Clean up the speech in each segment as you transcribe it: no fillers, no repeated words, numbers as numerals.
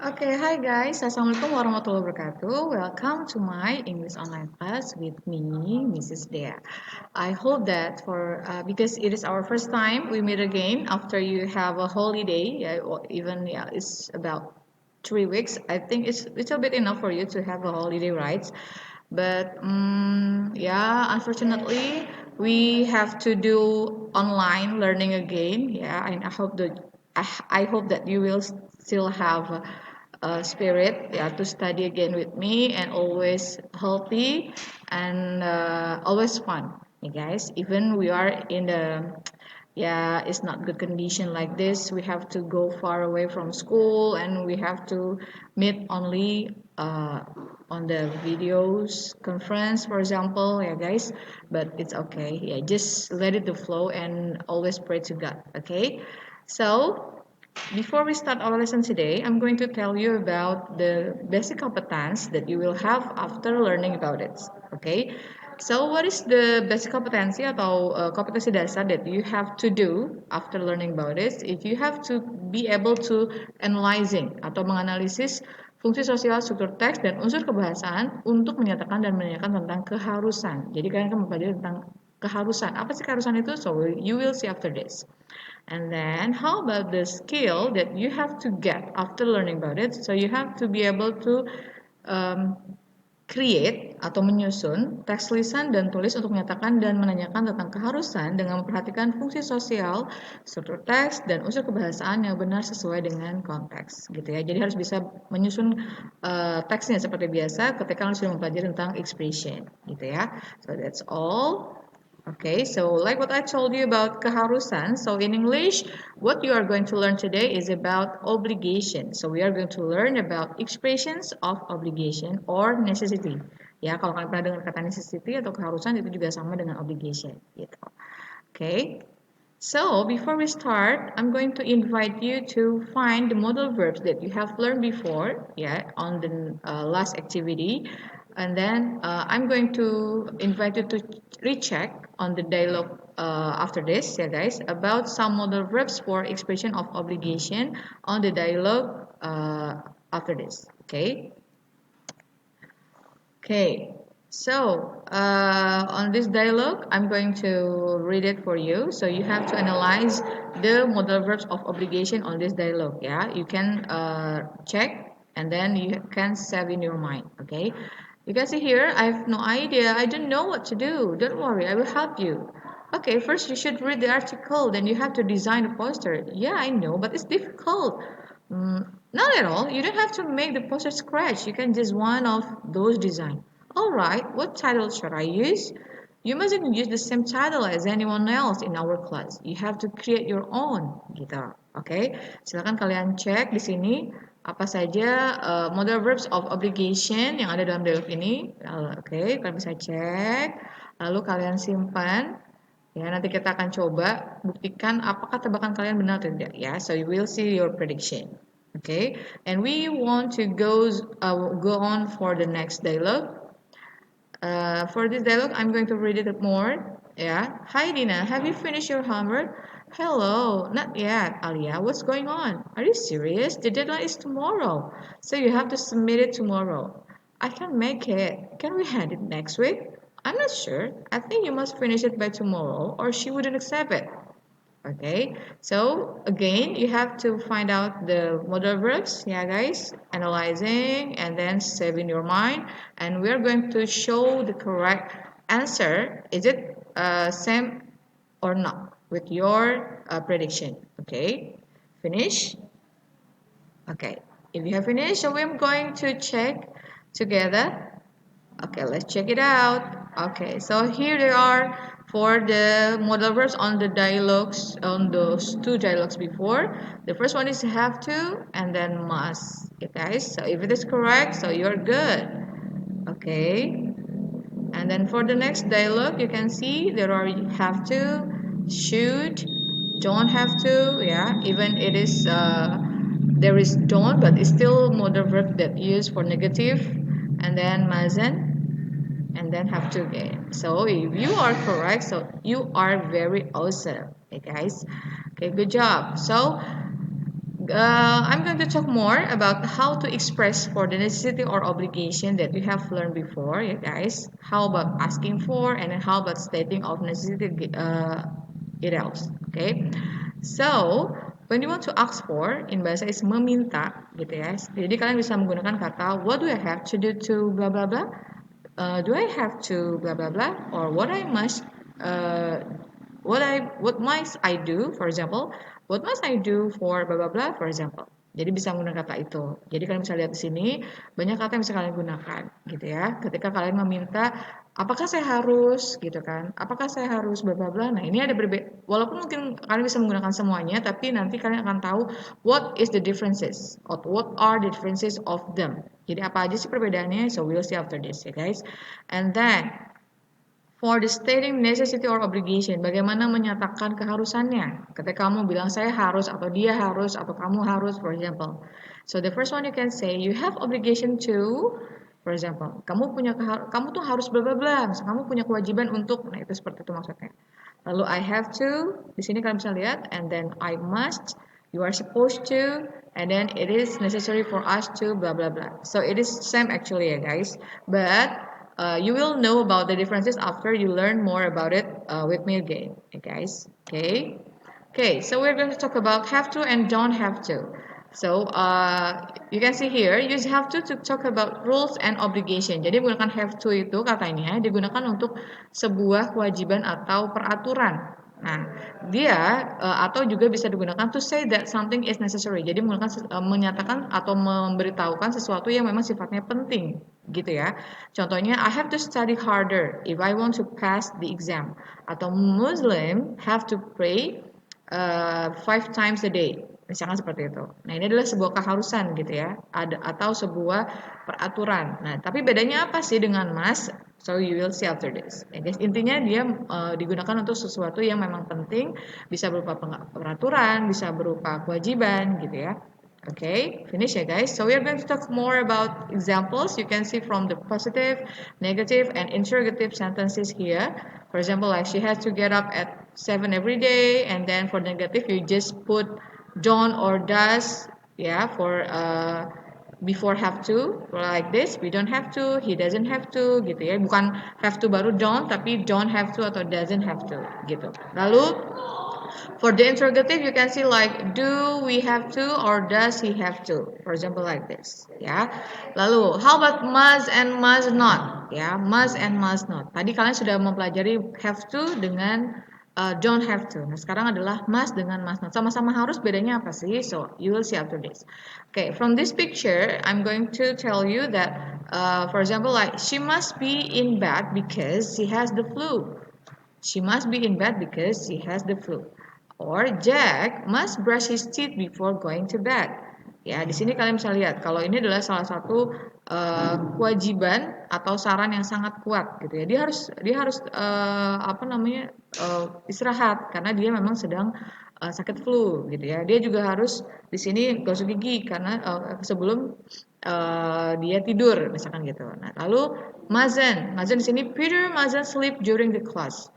Okay, hi guys. Assalamualaikum warahmatullahi wabarakatuh. Welcome to my English online class with me, Mrs. Dea. I hope that because it is our first time we meet again after you have a holiday, or even it's about 3 weeks. I think it's a bit enough for you to have a holiday, right? But unfortunately, we have to do online learning again. Yeah, and I hope that you will still have spirit, to study again with me, and always healthy and always fun, you guys. Even we are in the it's not good condition like this. We have to go far away from school, and we have to meet only on the videos conference, for example, yeah, guys. But it's okay. Yeah, just let it to flow and always pray to God. Okay, so before we start our lesson today, I'm going to tell you about the basic competence that you will have after learning about it. Okay, so what is the basic competency atau kompetensi dasar that you have to do after learning about it? If you have to be able to analyzing atau menganalisis fungsi sosial, struktur teks, dan unsur kebahasaan untuk menyatakan dan menanyakan tentang keharusan. Jadi kalian akan mempelajari tentang keharusan. Apa sih keharusan itu? So you will see after this. And then how about the skill that you have to get after learning about it? So you have to be able to um, create atau menyusun teks lisan dan tulis untuk menyatakan dan menanyakan tentang keharusan dengan memperhatikan fungsi sosial, struktur teks, dan unsur kebahasaan yang benar sesuai dengan konteks, gitu ya. Jadi harus bisa menyusun teksnya seperti biasa ketika kalian sudah mempelajari tentang expression, gitu ya. So that's all. Okay, so like what I told you about keharusan, so in English, what you are going to learn today is about obligation. So we are going to learn about expressions of obligation or necessity. Ya, kalau kalian pernah dengar kata necessity atau keharusan itu juga sama dengan obligation, gitu. Okay, so before we start, I'm going to invite you to find the modal verbs that you have learned before, on the last activity. And then I'm going to invite you to recheck on the dialogue after this, guys, about some modal verbs for expression of obligation on the dialogue after this. Okay. Okay, so on this dialogue, I'm going to read it for you. So you have to analyze the modal verbs of obligation on this dialogue. Yeah, you can check and then you can save in your mind. Okay, you can see here, I have no idea. I don't know what to do. Don't worry, I will help you. Okay, first you should read the article, then you have to design a poster. Yeah, I know, but it's difficult. Not at all. You don't have to make the poster scratch. You can just one of those design. Alright, what title should I use? You mustn't use the same title as anyone else in our class. You have to create your own, gitu. Oke, silakan kalian cek di sini apa saja modal verbs of obligation yang ada dalam dialog ini. Oke, kalian bisa cek. Lalu kalian simpan. Ya, nanti kita akan coba buktikan apakah tebakan kalian benar atau tidak. Ya, so you will see your prediction. Okay, and we want to go on for the next dialogue. For this dialogue, I'm going to read it more. Yeah. Hi, Dina. Have you finished your homework? Hello. Not yet, Alia. What's going on? Are you serious? The deadline is tomorrow, so you have to submit it tomorrow. I can make it. Can we hand it next week? I'm not sure. I think you must finish it by tomorrow, or she wouldn't accept it. Okay, so again, you have to find out the modal verbs, yeah, guys, analyzing and then save in your mind. And we're going to show the correct answer. Is it same or not with your prediction? Okay, finish. Okay, if you have finished, so we're going to check together. Okay, let's check it out. Okay, so here they are for the modal verbs on the dialogues, on those two dialogues before. The first one is have to and then must. Okay, guys, so if it is correct, so you're good. Okay, and then for the next dialogue, you can see there are have to, should, don't have to, yeah, even it is, there is don't, but it's still modal verb that used for negative, and then mustn't, and then have to again. So if you are correct, so you are very awesome. Okay, guys. Okay, good job. So I'm going to talk more about how to express for the necessity or obligation that you have learned before, ya guys. How about asking for, and then how about stating of necessity it else. Okay. So when you want to ask for in bahasa is meminta, gitu ya. Jadi kalian bisa menggunakan kata what do I have to do to blah blah blah. Do I have to blah blah blah, or what I must uh, what must I do, for example, what must I do for blah blah blah, for example. Jadi bisa menggunakan kata itu. Jadi kalian bisa lihat di sini banyak kata yang bisa kalian gunakan, gitu ya. Ketika kalian meminta, apakah saya harus, gitu kan? Apakah saya harus bla bla bla. Nah, ini ada berbeda. Walaupun mungkin kalian bisa menggunakan semuanya, tapi nanti kalian akan tahu what is the differences, or what are the differences of them. Jadi apa aja sih perbedaannya? So we'll see after this, ya guys. And then for the stating necessity or obligation, bagaimana menyatakan keharusannya? Ketika kamu bilang saya harus, atau dia harus, atau kamu harus, for example. So the first one you can say, you have obligation to, for example, kamu tuh harus bla bla bla. Misalnya kamu punya kewajiban untuk, nah itu seperti itu maksudnya. Lalu I have to, di sini kalian bisa lihat, and then I must, you are supposed to, and then it is necessary for us to, blah blah blah. So it is same actually, ya guys. But you will know about the differences after you learn more about it with me again, okay, guys. Okay, so we're going to talk about have to and don't have to. So you can see here, use have to talk about rules and obligation. Jadi menggunakan have to itu katanya digunakan untuk sebuah kewajiban atau peraturan. Nah, dia atau juga bisa digunakan to say that something is necessary. Jadi menyatakan atau memberitahukan sesuatu yang memang sifatnya penting, gitu ya. Contohnya, I have to study harder if I want to pass the exam. Atau Muslim have to pray 5 times a day. Misalkan seperti itu. Nah, ini adalah sebuah keharusan gitu ya, atau sebuah peraturan. Nah, tapi bedanya apa sih dengan must? So you will see after this. Ya, guys, intinya dia digunakan untuk sesuatu yang memang penting, bisa berupa peraturan, bisa berupa kewajiban gitu ya. Okay, finish ya guys. So we are going to talk more about examples. You can see from the positive, negative, and interrogative sentences here. For example, like she has to get up at 7 every day, and then for negative you just put don't or does, yeah, for before have to, like this. We don't have to, he doesn't have to, gitu ya. Bukan have to baru don't, tapi don't have to atau doesn't have to, gitu. Lalu for the interrogative, you can see like do we have to or does he have to, for example like this, ya. Lalu how about must and must not, ya, must and must not. Tadi kalian sudah mempelajari have to dengan don't have to. Nah sekarang adalah must dengan must not. Sama-sama harus, bedanya apa sih? So you will see after this. Okay, from this picture, I'm going to tell you that, for example, like she must be in bed because she has the flu. She must be in bed because she has the flu. Or Jack must brush his teeth before going to bed. Ya, di sini kalian bisa lihat kalau ini adalah salah satu kewajiban atau saran yang sangat kuat gitu ya. Dia harus istirahat karena dia memang sedang sakit flu gitu ya. Dia juga harus di sini gosok gigi karena sebelum dia tidur misalkan gitu. Nah, lalu Mazen di sini Peter mustn't sleep during the class.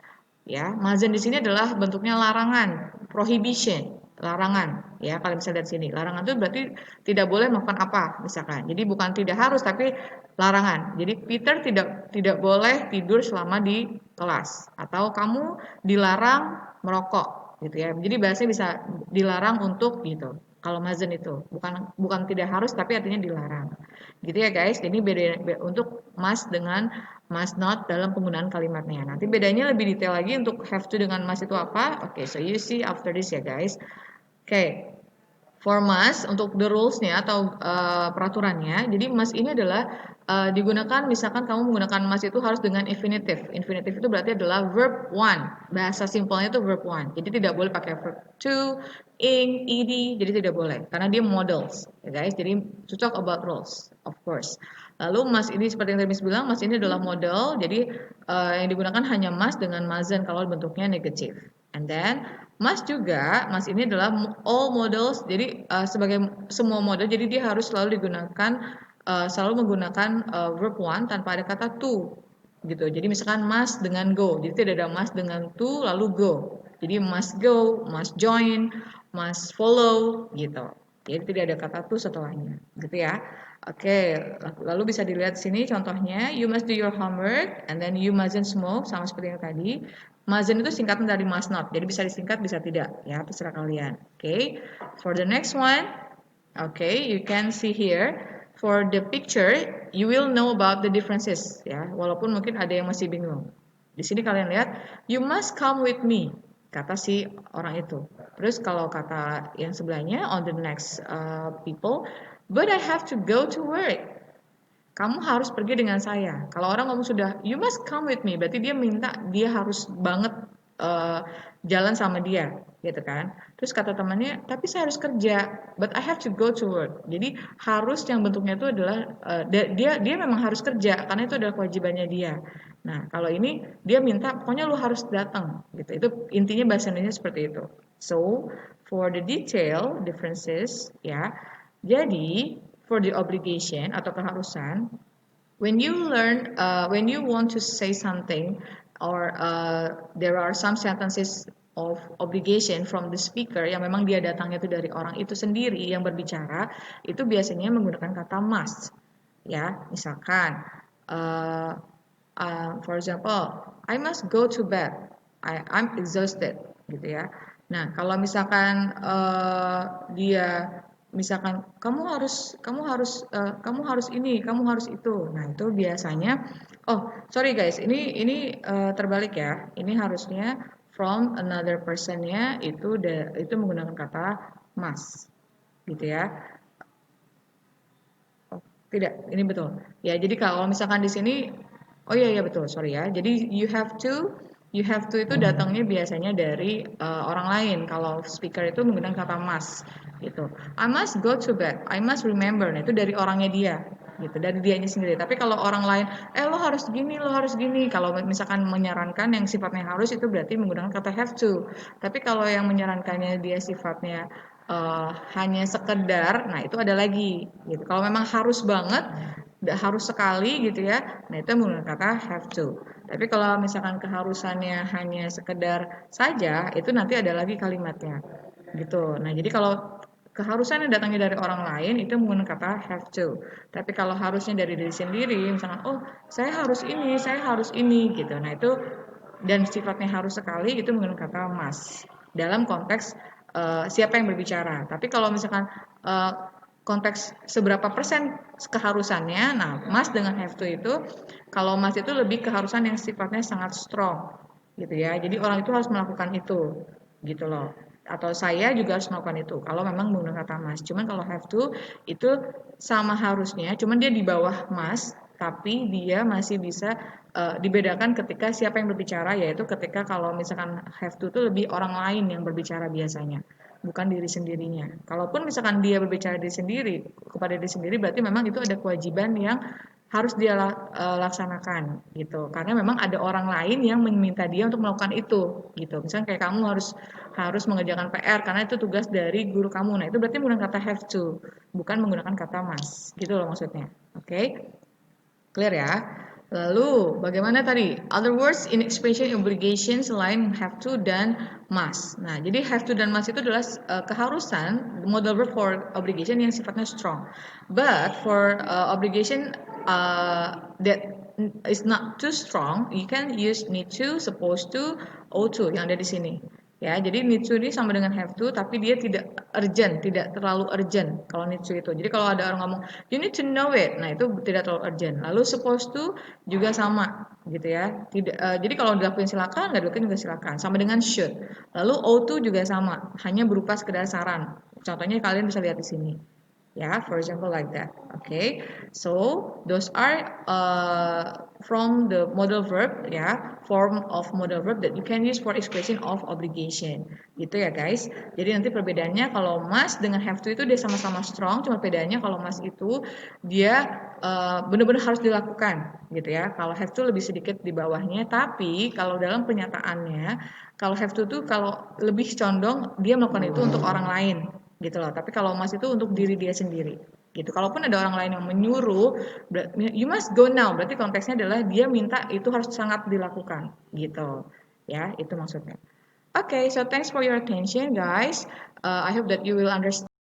Ya, mazan di sini adalah bentuknya larangan, prohibition, larangan. Ya, kalian bisa lihat sini. Larangan itu berarti tidak boleh melakukan apa, misalkan. Jadi bukan tidak harus, tapi larangan. Jadi Peter tidak boleh tidur selama di kelas, atau kamu dilarang merokok, gitu ya. Jadi bahasanya bisa dilarang untuk gitu. Kalau mazan itu bukan tidak harus, tapi artinya dilarang. Gitu ya guys. Jadi beda untuk must dengan must not dalam penggunaan kalimatnya. Nanti bedanya lebih detail lagi untuk have to dengan must itu apa. Oke, so you see after this ya guys. Oke, for must untuk the rules-nya atau peraturannya. Jadi must ini adalah digunakan misalkan kamu menggunakan must itu harus dengan infinitive. Infinitive itu berarti adalah verb one. Bahasa simpelnya itu verb one. Jadi tidak boleh pakai verb to, ing, ed. Jadi tidak boleh karena dia models, ya guys. Jadi to talk about rules, of course. Lalu must ini seperti yang tadi bilang, must ini adalah model. Jadi yang digunakan hanya must dengan mustn't kalau bentuknya negatif. And then must ini adalah all models. Jadi sebagai semua model, jadi dia harus selalu selalu menggunakan verb one tanpa ada kata to, gitu. Jadi misalkan must dengan go, jadi tidak ada must dengan to lalu go. Jadi must go, must join, must follow, gitu. Jadi tidak ada kata to setelahnya, gitu ya. Oke, lalu bisa dilihat sini contohnya, you must do your homework, and then you mustn't smoke, sama seperti yang tadi. Mustn't itu singkatan dari must not, jadi bisa disingkat, bisa tidak, ya terserah kalian. Oke, for the next one, okay, you can see here, for the picture, you will know about the differences, ya, walaupun mungkin ada yang masih bingung. Di sini kalian lihat, you must come with me, kata si orang itu. Terus kalau kata yang sebelahnya, on the next people, but I have to go to work. Kamu harus pergi dengan saya. Kalau orang ngomong sudah, you must come with me, berarti dia minta dia harus banget jalan sama dia, gitu kan. Terus kata temannya, tapi saya harus kerja, but I have to go to work. Jadi harus yang bentuknya itu adalah dia memang harus kerja karena itu adalah kewajibannya dia. Nah, kalau ini dia minta pokoknya lu harus datang, gitu. Itu intinya bahasa Indonesia seperti itu. So, for the detail differences, ya. Jadi, for the obligation atau keharusan, when you want to say something, or there are some sentences of obligation from the speaker yang memang dia datangnya itu dari orang itu sendiri yang berbicara, itu biasanya menggunakan kata must. Ya, misalkan, for example, I must go to bed. I'm exhausted, gitu ya. Nah, kalau misalkan dia misalkan kamu harus ini, kamu harus itu. Nah, itu biasanya, oh, sorry guys, ini terbalik ya. Ini harusnya from another person-nya itu menggunakan kata must, gitu ya. Oh, tidak, ini betul. Ya, jadi kalau misalkan di sini, oh iya betul, sorry ya. Jadi you have to itu datangnya biasanya dari orang lain. Kalau speaker itu menggunakan kata must, gitu. I must go to bed. I must remember. Nah, itu dari orangnya dia, gitu, dari dianya sendiri. Tapi kalau orang lain, lo harus gini, lo harus gini. Kalau misalkan menyarankan yang sifatnya harus, itu berarti menggunakan kata have to. Tapi kalau yang menyarankannya dia sifatnya hanya sekedar, nah itu ada lagi, gitu. Kalau memang harus banget, harus sekali, gitu ya, nah itu menggunakan kata have to. Tapi kalau misalkan keharusannya hanya sekedar saja, itu nanti ada lagi kalimatnya, gitu. Nah, jadi kalau keharusan yang datangnya dari orang lain itu menggunakan kata have to. Tapi kalau harusnya dari diri sendiri, misalkan, oh saya harus ini, gitu. Nah itu, dan sifatnya harus sekali, itu menggunakan kata must. Dalam konteks siapa yang berbicara. Tapi kalau misalkan konteks seberapa persen keharusannya, nah must dengan have to itu, kalau must itu lebih keharusan yang sifatnya sangat strong, gitu ya. Jadi orang itu harus melakukan itu, gitu loh. Atau saya juga harus melakukan itu kalau memang menggunakan kata must. Cuman kalau have to itu sama harusnya, cuman dia di bawah must, tapi dia masih bisa dibedakan ketika siapa yang berbicara, yaitu ketika kalau misalkan have to itu lebih orang lain yang berbicara biasanya, bukan diri sendirinya. Kalaupun misalkan dia berbicara diri sendiri kepada diri sendiri, berarti memang itu ada kewajiban yang harus dia laksanakan, gitu. Karena memang ada orang lain yang meminta dia untuk melakukan itu, gitu. Misalnya kayak kamu harus mengerjakan PR karena itu tugas dari guru kamu. Nah, itu berarti menggunakan kata have to, bukan menggunakan kata must. Gitu loh maksudnya. Oke? Clear ya? Lalu, bagaimana tadi? Other words in expression obligation selain have to dan must. Nah, jadi have to dan must itu adalah keharusan, modal verb for obligation yang sifatnya strong. But for obligation that is not too strong, you can use need to, supposed to, ought to yang ada di sini. Ya, jadi need to ini sama dengan have to, tapi dia tidak urgent, tidak terlalu urgent kalau need to itu. Jadi kalau ada orang ngomong, you need to know it, nah itu tidak terlalu urgent. Lalu supposed to juga sama, gitu ya. Tidak, jadi kalau dilakuin silakan, nggak dilakuin juga silakan. Sama dengan should. Lalu ought to juga sama, hanya berupa sekedar saran. Contohnya kalian bisa lihat di sini. Yeah, for example like that. Okay, so those are from the modal verb, ya, form of modal verb that you can use for expression of obligation. Gitu ya guys. Jadi nanti perbedaannya kalau must dengan have to itu dia sama-sama strong, cuma bedanya kalau must itu dia benar-benar harus dilakukan, gitu ya. Kalau have to lebih sedikit di bawahnya, tapi kalau dalam penyataannya, kalau have to tuh kalau lebih condong dia melakukan itu untuk orang lain, gitu loh. Tapi kalau must itu untuk diri dia sendiri, gitu. Kalaupun ada orang lain yang menyuruh, you must go now, berarti konteksnya adalah dia minta itu harus sangat dilakukan, gitu ya. Itu maksudnya. Okay, so thanks for your attention guys. I hope that you will understand